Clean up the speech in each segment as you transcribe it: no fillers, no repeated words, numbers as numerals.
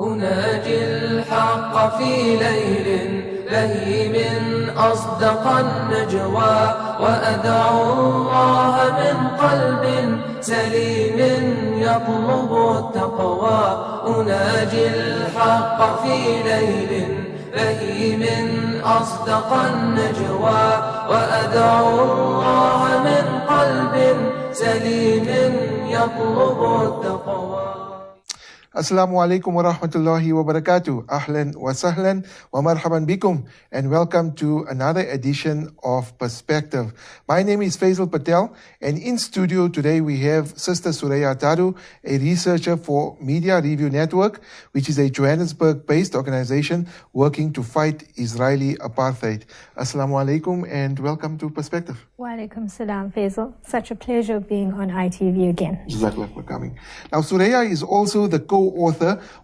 أناجي الحق في ليل بهيم أصدق النجوى وأدعو الله من قلب سليم يطلب التقوى أناجي الحق في ليل بهيم أصدق النجوى وأدعو الله من قلب سليم يطلب التقوى. Assalamu alaikum wa rahmatullahi wa barakatuh. Ahlan wa sahlan wa marhaban bikum, and welcome to another edition of Perspective. My name is Faizel Patel, and in studio today we have Sister Suraya Dadoo, a researcher for Media Review Network, which is a Johannesburg-based organization working to fight Israeli apartheid. Assalamu alaikum and welcome to Perspective. Wa alaikum salam, Faizel. Such a pleasure being on ITV again. Jazakallah for coming. Now, Suraya is also the co-author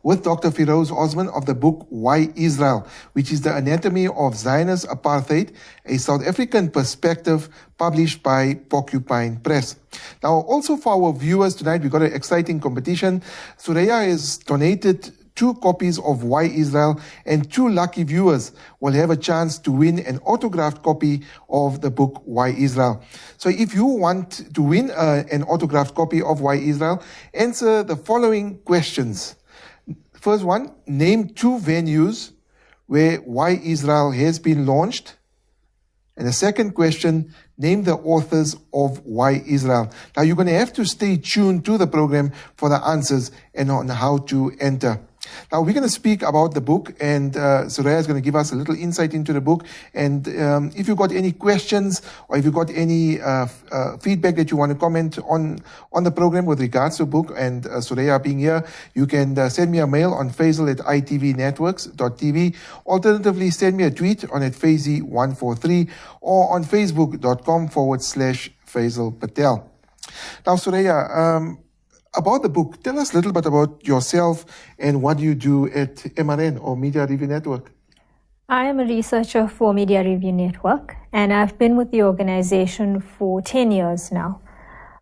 with Dr. Faizel Osman of the book Why Israel, which is the anatomy of Zionist apartheid, a South African perspective published by Porcupine Press. Now, also for our viewers tonight, we've got an exciting competition. Suraya has donated 2 copies of Why Israel, and 2 lucky viewers will have a chance to win an autographed copy of the book Why Israel. So if you want to win an autographed copy of Why Israel, answer the following questions. First one, name 2 venues where Why Israel has been launched. And the second question, name the authors of Why Israel. Now you're going to have to stay tuned to the program for the answers and on how to enter. Now, we're going to speak about the book, and Suraya is going to give us a little insight into the book. And if you've got any questions or if you've got any feedback that you want to comment on the program with regards to the book, and Suraya being here, you can send me a mail on faisal@itvnetworks.tv. Alternatively, send me a tweet on @Faizi143 or on facebook.com/Faizel Patel. Now, Suraya, about the book, tell us a little bit about yourself and what you do at MRN or Media Review Network. I am a researcher for Media Review Network, and I've been with the organization for 10 years now.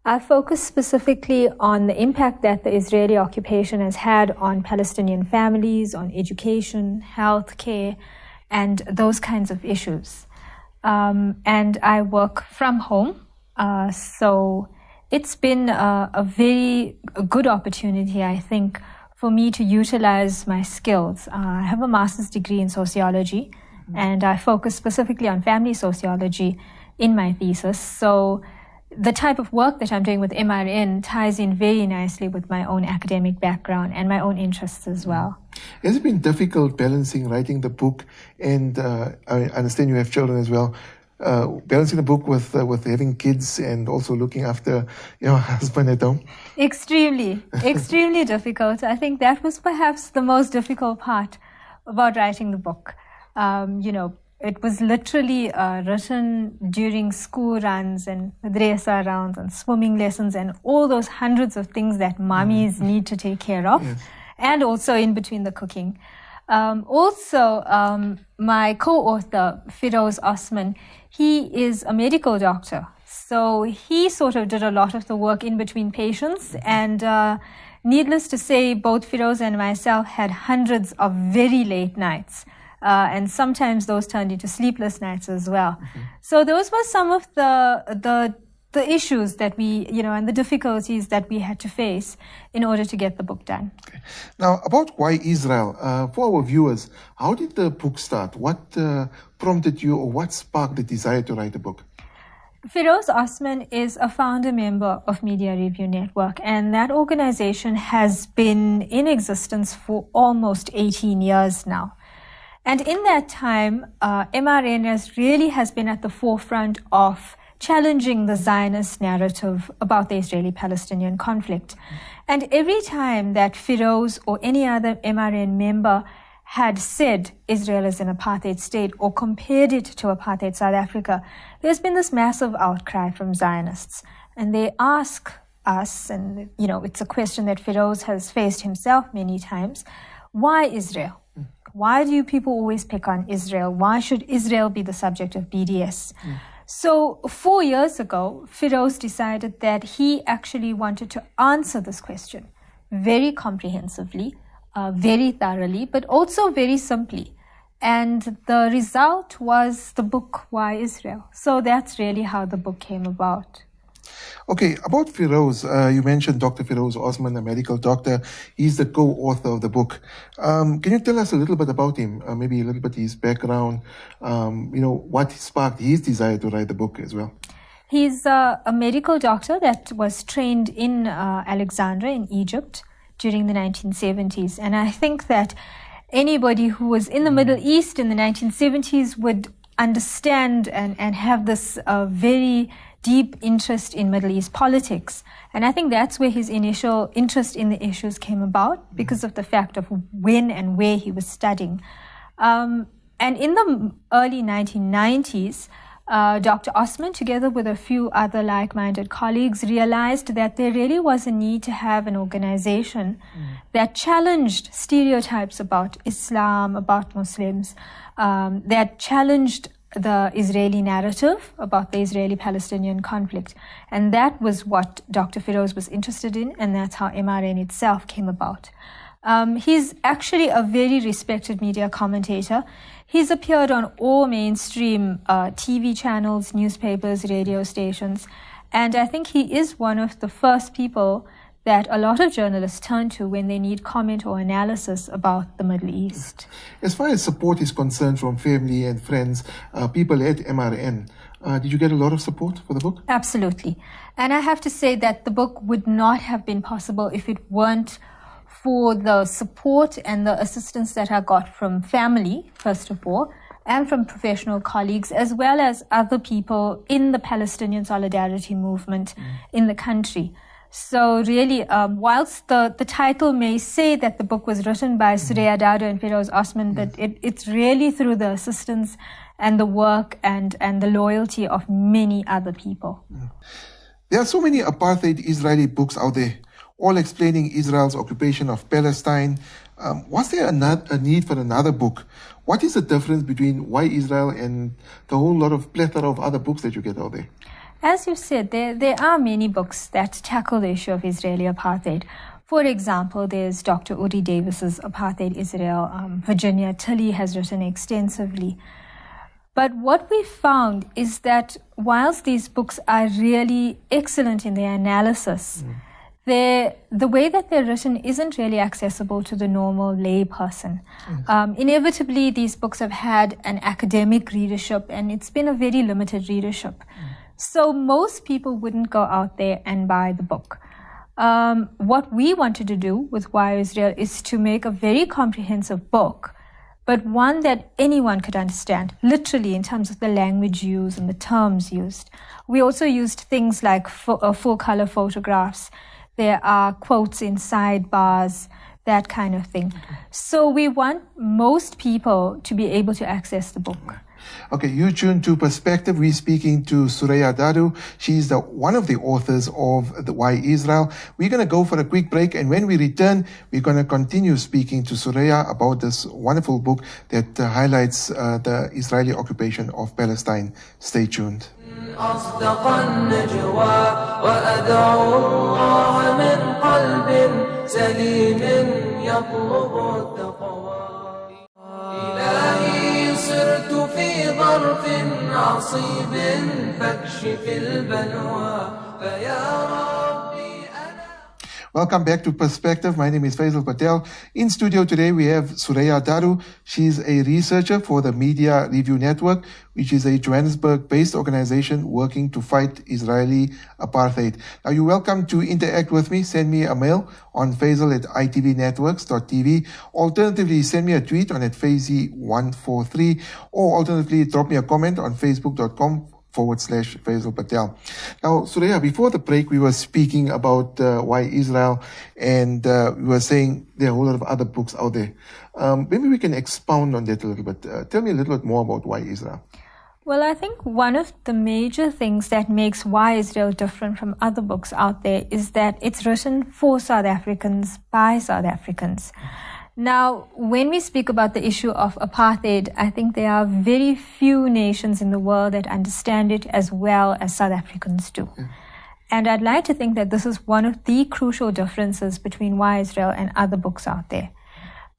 I focus specifically on the impact that the Israeli occupation has had on Palestinian families, on education, healthcare, and those kinds of issues. And I work from home, so it's been a very good opportunity, I think, for me to utilize my skills. I have a master's degree in sociology, and I focus specifically on family sociology in my thesis. So the type of work that I'm doing with MRN ties in very nicely with my own academic background and my own interests as well. Has it been difficult balancing writing the book and I understand you have children as well, balancing the book with having kids and also looking after your husband at home? Extremely difficult. I think that was perhaps the most difficult part about writing the book. It was literally written during school runs and madrasa rounds and swimming lessons and all those hundreds of things that mommies need to take care of, yes. And also in between the cooking. My co-author, Faizel Osman, he is a medical doctor. So he sort of did a lot of the work in between patients. And needless to say, both Faizel and myself had hundreds of very late nights. And sometimes those turned into sleepless nights as well. Mm-hmm. So those were some of the issues that we, and the difficulties that we had to face in order to get the book done. Okay. Now, about Why Israel, for our viewers, how did the book start? What prompted you or what sparked the desire to write a book? Faizel Osman is a founder member of Media Review Network, and that organization has been in existence for almost 18 years now. And in that time, MRN has been at the forefront of challenging the Zionist narrative about the Israeli-Palestinian conflict. And every time that Faizel or any other MRN member had said Israel is an apartheid state or compared it to apartheid South Africa, there's been this massive outcry from Zionists. And they ask us, and it's a question that Faizel has faced himself many times, why Israel? Why do you people always pick on Israel? Why should Israel be the subject of BDS? So 4 years ago, Faizel decided that he actually wanted to answer this question very comprehensively very thoroughly, but also very simply. And the result was the book, Why Israel? So that's really how the book came about. Okay, about Faizel, you mentioned Dr. Faizel Osman, a medical doctor. He's the co-author of the book. Can you tell us a little bit about him? Maybe a little bit his background, what sparked his desire to write the book as well? He's a medical doctor that was trained in Alexandria in Egypt during the 1970s. And I think that anybody who was in the Middle East in the 1970s would understand and have this very deep interest in Middle East politics. And I think that's where his initial interest in the issues came about, because of the fact of when and where he was studying. And in the early 1990s, Dr. Osman, together with a few other like-minded colleagues, realized that there really was a need to have an organization that challenged stereotypes about Islam, about Muslims, that challenged the Israeli narrative about the Israeli-Palestinian conflict. And that was what Dr. Faizel was interested in, and that's how MRN itself came about. He's actually a very respected media commentator. He's appeared on all mainstream TV channels, newspapers, radio stations, and I think he is one of the first people that a lot of journalists turn to when they need comment or analysis about the Middle East. As far as support is concerned from family and friends, people at MRN, did you get a lot of support for the book? Absolutely. And I have to say that the book would not have been possible if it weren't for the support and the assistance that I got from family, first of all, and from professional colleagues, as well as other people in the Palestinian solidarity movement in the country. So really, whilst the title may say that the book was written by Suraya Dadoo and Faizel Osman, but it's really through the assistance and the work and the loyalty of many other people. There are so many apartheid Israeli books out there, all explaining Israel's occupation of Palestine. Was there a need for another book? What is the difference between Why Israel and the whole lot of plethora of other books that you get out there? As you said, there are many books that tackle the issue of Israeli apartheid. For example, there's Dr. Uri Davis's Apartheid Israel. Virginia Tilley has written extensively. But what we found is that whilst these books are really excellent in their analysis, the way that they're written isn't really accessible to the normal lay person. Inevitably, these books have had an academic readership, and it's been a very limited readership. So most people wouldn't go out there and buy the book. What we wanted to do with Why Israel is to make a very comprehensive book, but one that anyone could understand, literally in terms of the language used and the terms used. We also used things like full-color photographs. There are quotes in sidebars, that kind of thing. So we want most people to be able to access the book. Okay, you tune to Perspective. We're speaking to Suraya Dadoo. She's one of the authors of the Why Israel. We're going to go for a quick break, and when we return, we're going to continue speaking to Suraya about this wonderful book that highlights the Israeli occupation of Palestine. Stay tuned. أصدق النجوى وأدعو الله من قلب سليم يطلب التقوى إلهي صرت في ظرف عصيب فاكشف البلوى فيا ربي أنا. Welcome back to Perspective. My name is Faizel Patel. In studio today, we have Suraya Dadoo. She's a researcher for the Media Review Network, which is a Johannesburg-based organization working to fight Israeli apartheid. Now, you're welcome to interact with me. Send me a mail on faisal@itvnetworks.tv. Alternatively, send me a tweet on @Faizi143, or alternatively, drop me a comment on facebook.com/Faizel Patel. Now, Suraya, before the break, we were speaking about Why Israel, and we were saying there are a whole lot of other books out there. Maybe we can expound on that a little bit. Tell me a little bit more about Why Israel. Well, I think one of the major things that makes Why Israel different from other books out there is that it's written for South Africans by South Africans. Now, when we speak about the issue of apartheid, I think there are very few nations in the world that understand it as well as South Africans do. And I'd like to think that this is one of the crucial differences between Why Israel and other books out there.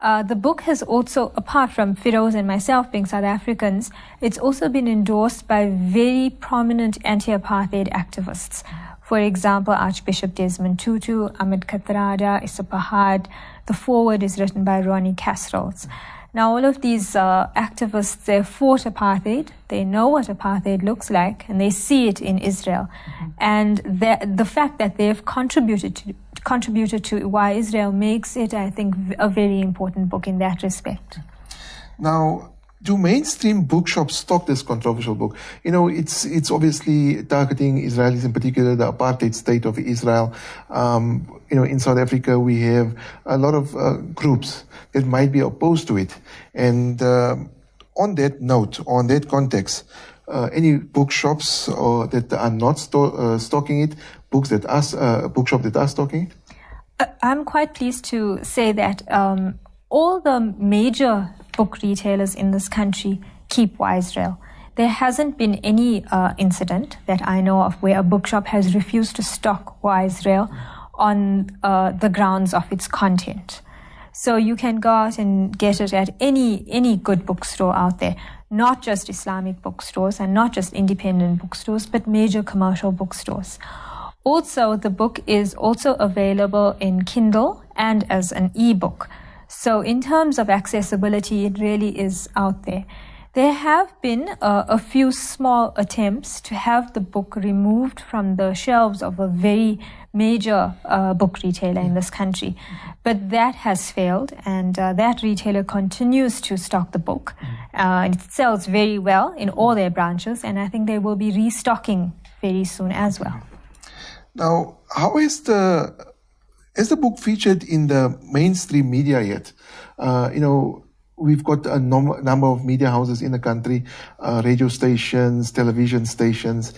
The book has also, apart from Faizel and myself being South Africans, it's also been endorsed by very prominent anti-apartheid activists. For example, Archbishop Desmond Tutu, Ahmed Kathrada, Issa Pahad. The foreword is written by Ronnie Castrols. Now, all of these activists, they fought apartheid, they know what apartheid looks like, and they see it in Israel. And the fact that they've contributed to Why Israel makes it, I think, a very important book in that respect. Now, do mainstream bookshops stock this controversial book? You know, it's obviously targeting Israelis, in particular the apartheid state of Israel. You know, in South Africa, we have a lot of groups that might be opposed to it. And on that note, on that context, any bookshops that are not stocking it, bookshop that are stocking it? I'm quite pleased to say that all the major book retailers in this country keep Why Israel. There hasn't been any incident that I know of where a bookshop has refused to stock Why Israel on the grounds of its content. So you can go out and get it at any good bookstore out there, not just Islamic bookstores and not just independent bookstores, but major commercial bookstores. Also, the book is also available in Kindle and as an e-book. So in terms of accessibility, it really is out there. There have been a few small attempts to have the book removed from the shelves of a very major book retailer in this country. But that has failed, and that retailer continues to stock the book. It sells very well in all their branches, and I think they will be restocking very soon as well. Now, how is the book featured in the mainstream media yet? You know, we've got a number of media houses in the country, radio stations, television stations,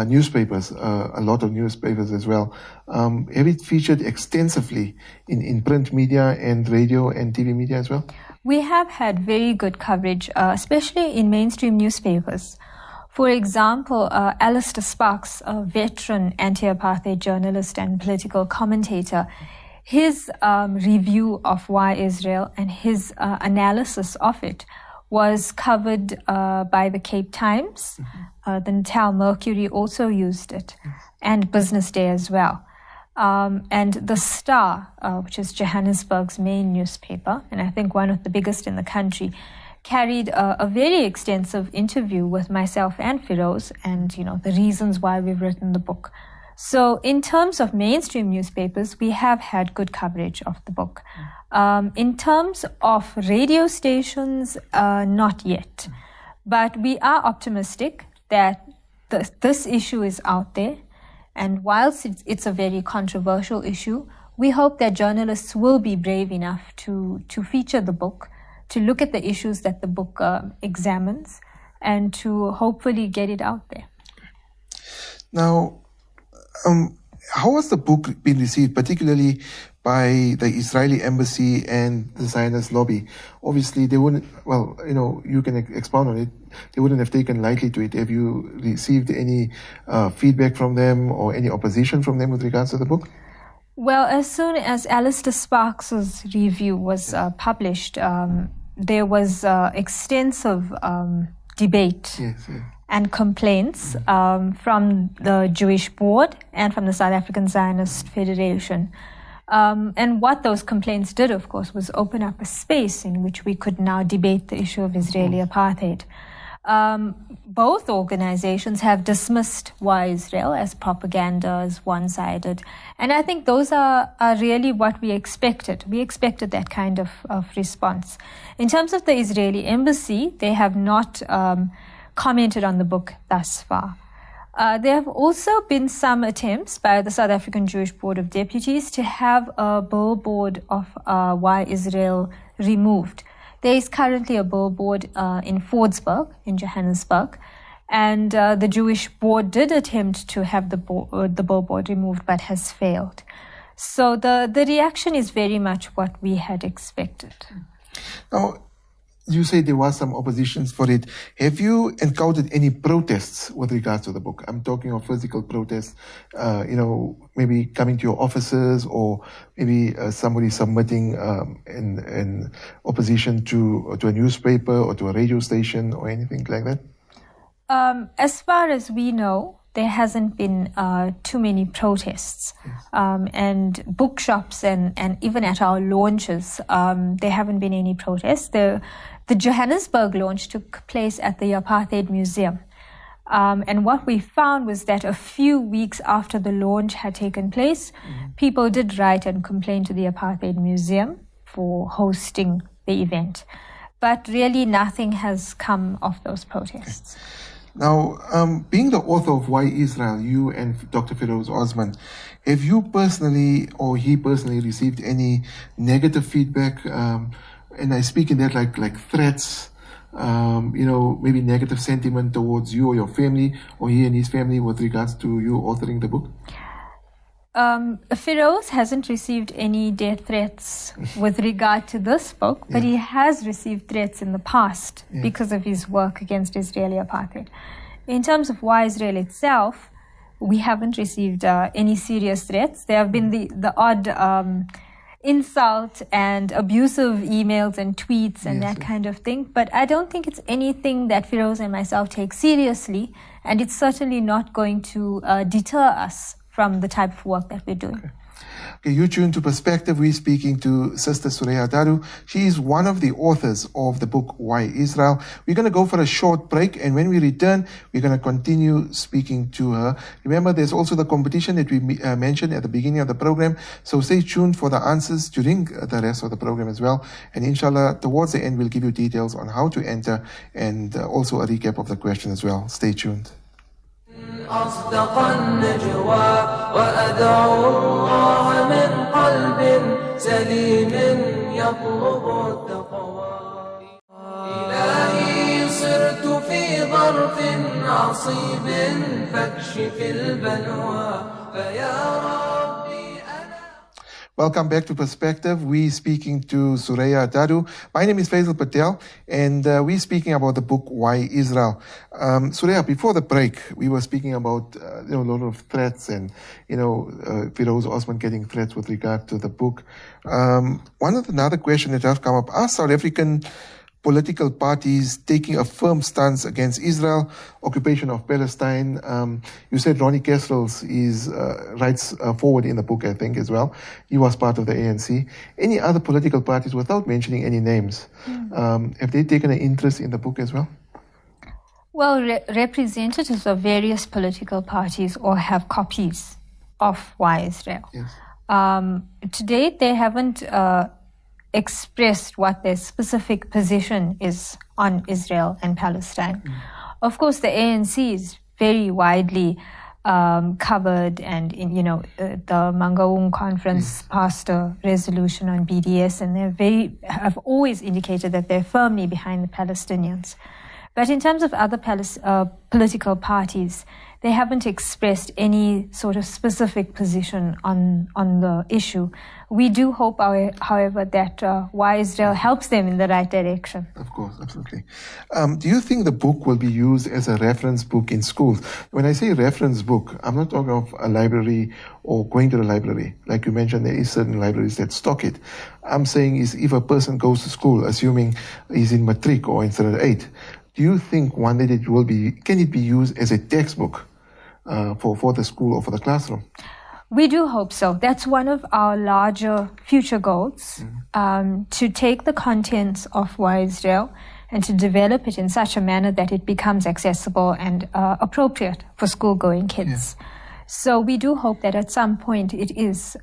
newspapers, a lot of newspapers as well. Have it featured extensively in print media and radio and TV media as well? We have had very good coverage, especially in mainstream newspapers. For example, Alistair Sparks, a veteran anti-apartheid journalist and political commentator, his review of Why Israel and his analysis of it was covered by the Cape Times. The Natal Mercury also used it, and Business Day as well. And the Star, which is Johannesburg's main newspaper, and I think one of the biggest in the country, carried a very extensive interview with myself and Faizel, and the reasons why we've written the book. So in terms of mainstream newspapers, we have had good coverage of the book. In terms of radio stations, not yet. But we are optimistic that this issue is out there. And whilst it's a very controversial issue, we hope that journalists will be brave enough to feature the book, to look at the issues that the book examines, and to hopefully get it out there. Now, how has the book been received, particularly by the Israeli embassy and the Zionist lobby? Obviously, they wouldn't, you can expound on it, they wouldn't have taken lightly to it. Have you received any feedback from them or any opposition from them with regards to the book? Well, as soon as Alistair Sparks' review was published, there was extensive debate and complaints from the Jewish Board and from the South African Zionist Federation. And what those complaints did, of course, was open up a space in which we could now debate the issue of Israeli apartheid. Both organizations have dismissed Why Israel as propaganda, as one-sided. And I think those are really what we expected. We expected that kind of response. In terms of the Israeli embassy, they have not commented on the book thus far. There have also been some attempts by the South African Jewish Board of Deputies to have a billboard of Why Israel removed. There is currently a billboard in Fordsburg, in Johannesburg, and the Jewish Board did attempt to have the billboard removed, but has failed. So the reaction is very much what we had expected. Now, you say there was some oppositions for it. Have you encountered any protests with regards to the book? I'm talking of physical protests, maybe coming to your offices, or maybe somebody submitting in opposition to a newspaper or to a radio station or anything like that? As far as we know, there hasn't been too many protests. And bookshops and even at our launches, there haven't been any protests. The Johannesburg launch took place at the Apartheid Museum. And what we found was that a few weeks after the launch had taken place, people did write and complain to the Apartheid Museum for hosting the event. But really nothing has come of those protests. Okay. Now, being the author of Why Israel, you and Dr. Faizel Osman, have you personally or he personally received any negative feedback? And I speak in that like threats, maybe negative sentiment towards you or your family, or he and his family with regards to you authoring the book? Faizel hasn't received any death threats with regard to this book, but he has received threats in the past because of his work against Israeli apartheid. In terms of Why Israel itself, we haven't received any serious threats. There have been the odd insult and abusive emails and tweets and that kind of thing, but I don't think it's anything that Faizel and myself take seriously, and it's certainly not going to deter us from the type of work that we're doing. Okay, you tune to Perspective. We're speaking to Sister Suraya Dadoo. She is one of the authors of the book Why Israel. We're going to go for a short break, and when we return, we're going to continue speaking to her. Remember, there's also the competition that we mentioned at the beginning of the program, so stay tuned for the answers during the rest of the program as well. And inshallah, towards the end, we'll give you details on how to enter and also a recap of the question as well. Stay tuned. أصدق النجوى وأدعو الله من قلب سليم يطلب التقوى إلهي صرت في ظرف عصيب فاكشف البلوى فيا ربي أنا. Welcome back to Perspective. We're speaking to Suraya Dadoo. My name is Faizel Patel, and we're speaking about the book Why Israel. Suraya, before the break, we were speaking about a lot of threats and Faizel Osman getting threats with regard to the book. Another question that has come up: are South African political parties taking a firm stance against Israel, occupation of Palestine? You said Ronnie Kestrel's writes forward in the book, I think, as well. He was part of the ANC. Any other political parties, without mentioning any names, have they taken an interest in the book as well? Well, representatives of various political parties all have copies of Why Israel. Yes. To date, they haven't expressed what their specific position is on Israel and Palestine. Of course, the ANC is very widely covered, and the Mangaung Conference passed a resolution on BDS, and have always indicated that they're firmly behind the Palestinians. But in terms of other political parties, they haven't expressed any sort of specific position on the issue. We do hope, however, that Why Israel helps them in the right direction. Of course, absolutely. Do you think the book will be used as a reference book in schools? When I say reference book, I'm not talking of a library or going to the library. Like you mentioned, there is certain libraries that stock it. I'm saying is if a person goes to school, assuming he's in matric or in standard 8, do you think one day can it be used as a textbook for the school or for the classroom? We do hope so. That's one of our larger future goals, to take the contents of Why Israel and to develop it in such a manner that it becomes accessible and appropriate for school-going kids. Yeah. So we do hope that at some point it is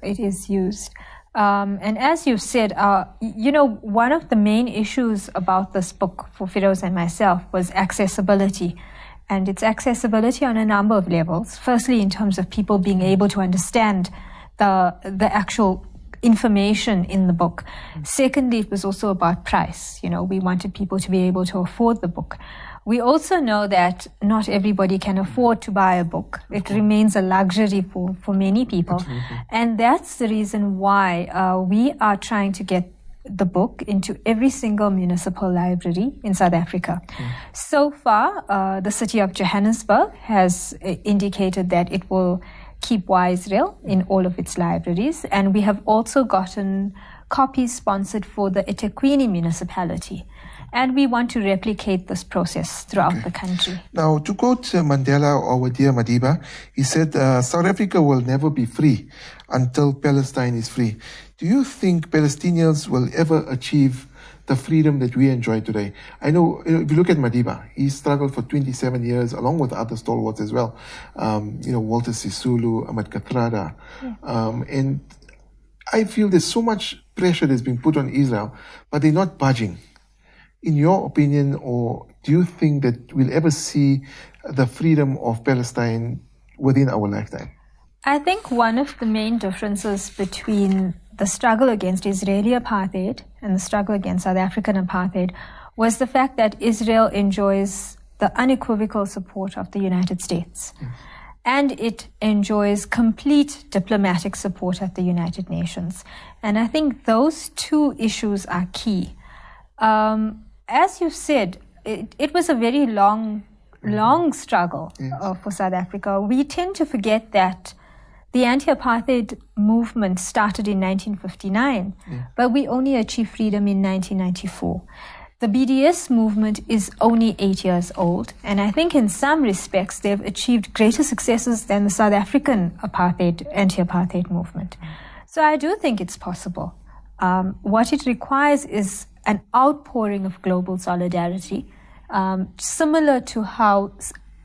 used. And as you said, one of the main issues about this book for Faizel and myself was accessibility. And it's accessibility on a number of levels. Firstly, in terms of people being able to understand the actual information in the book. Secondly, it was also about price. We wanted people to be able to afford the book. We also know that not everybody can afford to buy a book. It remains a luxury for many people. Absolutely. And that's the reason why we are trying to get the book into every single municipal library in South Africa. So far, the city of Johannesburg has indicated that it will keep Why Israel in all of its libraries, and we have also gotten copies sponsored for the eThekwini municipality. And we want to replicate this process throughout the country. Now, to quote Mandela, our dear Madiba, he said, South Africa will never be free until Palestine is free. Do you think Palestinians will ever achieve the freedom that we enjoy today? I know, if you look at Madiba, he struggled for 27 years, along with other stalwarts as well. Walter Sisulu, Ahmad Kathrada. And I feel there's so much pressure that's being put on Israel, but they're not budging. In your opinion, or do you think that we'll ever see the freedom of Palestine within our lifetime? I think one of the main differences between the struggle against Israeli apartheid and the struggle against South African apartheid was the fact that Israel enjoys the unequivocal support of the United States. And it enjoys complete diplomatic support at the United Nations. And I think those two issues are key. As you said, it was a very long struggle for South Africa. We tend to forget that the anti-apartheid movement started in 1959, but we only achieved freedom in 1994. The BDS movement is only 8 years old, and I think in some respects they've achieved greater successes than the South African anti-apartheid movement. So I do think it's possible. What it requires is an outpouring of global solidarity, similar to how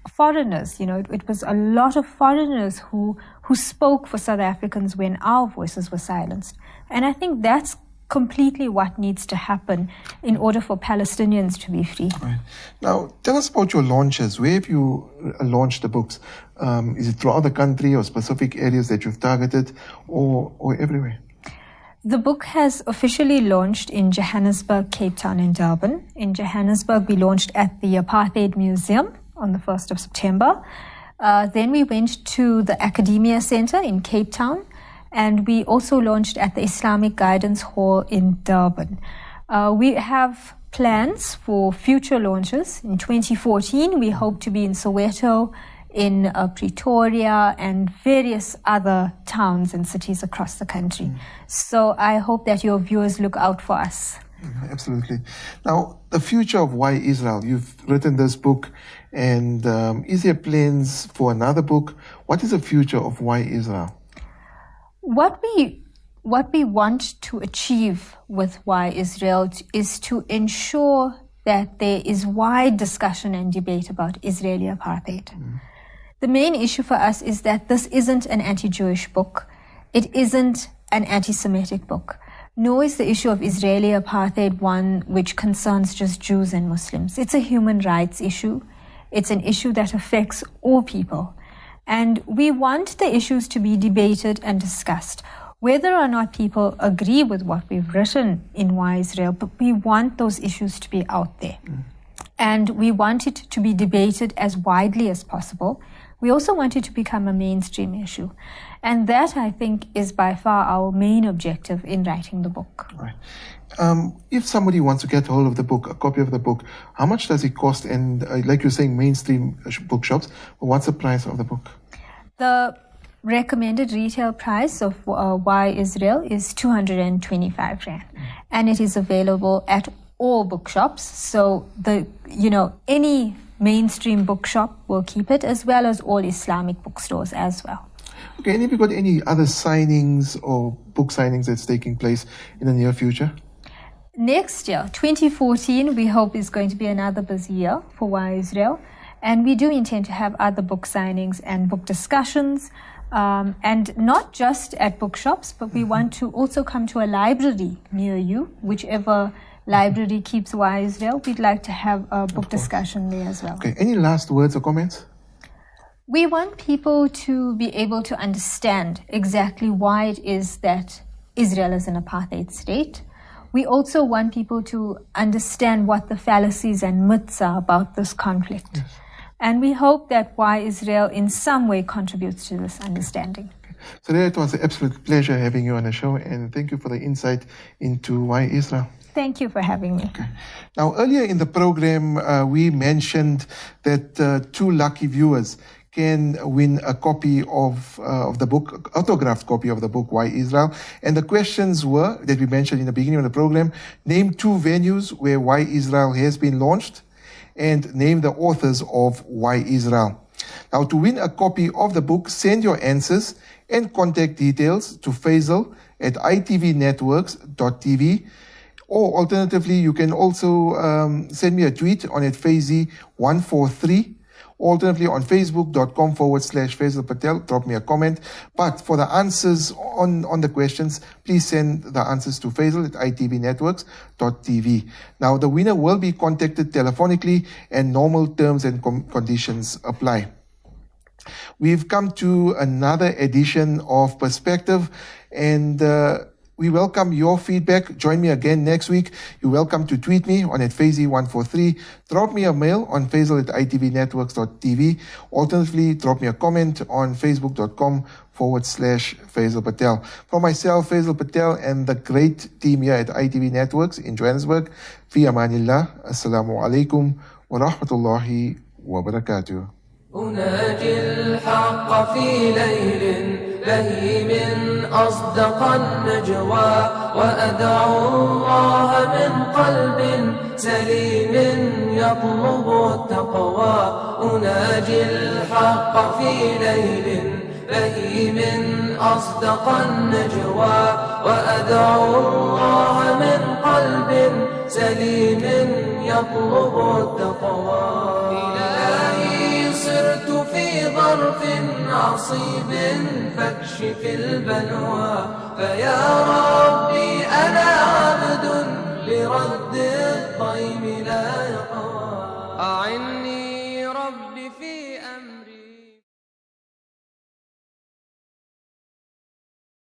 foreigners, it was a lot of foreigners who spoke for South Africans when our voices were silenced. And I think that's completely what needs to happen in order for Palestinians to be free. Right. Now, tell us about your launches. Where have you launched the books? Is it throughout the country or specific areas that you've targeted, or everywhere? The book has officially launched in Johannesburg, Cape Town, and Durban. In Johannesburg, we launched at the Apartheid Museum on the 1st of September. Then we went to the Academia Center in Cape Town, and we also launched at the Islamic Guidance Hall in Durban. We have plans for future launches. In 2014, we hope to be in Soweto, in Pretoria, and various other towns and cities across the country. So I hope that your viewers look out for us. Absolutely. Now, the future of Why Israel. You've written this book, and is there plans for another book? What is the future of Why Israel? What we want to achieve with Why Israel is to ensure that there is wide discussion and debate about Israeli apartheid. The main issue for us is that this isn't an anti-Jewish book. It isn't an anti-Semitic book. Nor is the issue of Israeli apartheid one which concerns just Jews and Muslims. It's a human rights issue. It's an issue that affects all people. And we want the issues to be debated and discussed. Whether or not people agree with what we've written in Why Israel, but we want those issues to be out there. And we want it to be debated as widely as possible. We also want it to become a mainstream issue. And that, I think, is by far our main objective in writing the book. Right. If somebody wants to get hold of the book, a copy of the book, how much does it cost? And like you're saying, mainstream bookshops, what's the price of the book? The recommended retail price of Why Israel is 225 Rand. And it is available at all bookshops. So any mainstream bookshop will keep it, as well as all Islamic bookstores as well. Okay, and have you got any other signings or book signings that's taking place in the near future? Next year, 2014, we hope is going to be another busy year for Why Israel. And we do intend to have other book signings and book discussions, and not just at bookshops, but we want to also come to a library near you, whichever library keeps Why Israel. We'd like to have a book discussion there as well. Okay, any last words or comments? We want people to be able to understand exactly why it is that Israel is an apartheid state. We also want people to understand what the fallacies and myths are about this conflict. Yes. And we hope that Why Israel in some way contributes to this understanding. Suraya, it was an absolute pleasure having you on the show, and thank you for the insight into why Israel. Thank you for having me. Okay. Now, earlier in the program, we mentioned that 2 lucky viewers can win a copy of the book, autographed copy of the book, Why Israel? And the questions were, that we mentioned in the beginning of the program, name 2 venues where Why Israel has been launched, and name the authors of Why Israel. Now, to win a copy of the book, send your answers and contact details to Faizel at itvnetworks.tv. Or alternatively, you can also send me a tweet on at Faizi143. Alternatively, on facebook.com/Faizel Patel, drop me a comment. But for the answers on the questions, please send the answers to Faizel at itvnetworks.tv. Now, the winner will be contacted telephonically, and normal terms and conditions apply. We've come to another edition of Perspective, and we welcome your feedback. Join me again next week. You're welcome to tweet me on at Faizi143. Drop me a mail on Faizel at itvnetworks.tv. Alternatively, drop me a comment on facebook.com/Faizel Patel. For myself, Faizel Patel, and the great team here at ITV Networks in Johannesburg, fi amanillah. Assalamu alaikum wa rahmatullahi wa barakatuh. أناجي الحق في ليل بهيم أصدق النجوى وأدعو الله من قلب سليم يطلب التقوى أناجي الحق في ليل بهيم أصدق النجوى وأدعو الله من قلب سليم يطلب التقوى صرت في ظرف عصيب فاكشف البلوى فيا